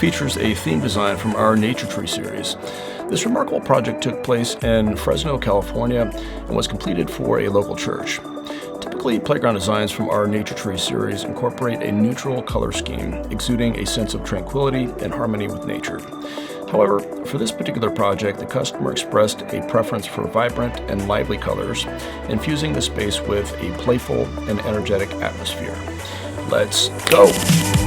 features a theme design from our Nature Tree series. This remarkable project took place in Fresno, California, and was completed for a local church. Typically, playground designs from our Nature Tree series incorporate a neutral color scheme, exuding a sense of tranquility and harmony with nature. However, for this particular project, the customer expressed a preference for vibrant and lively colors, infusing the space with a playful and energetic atmosphere. Let's go!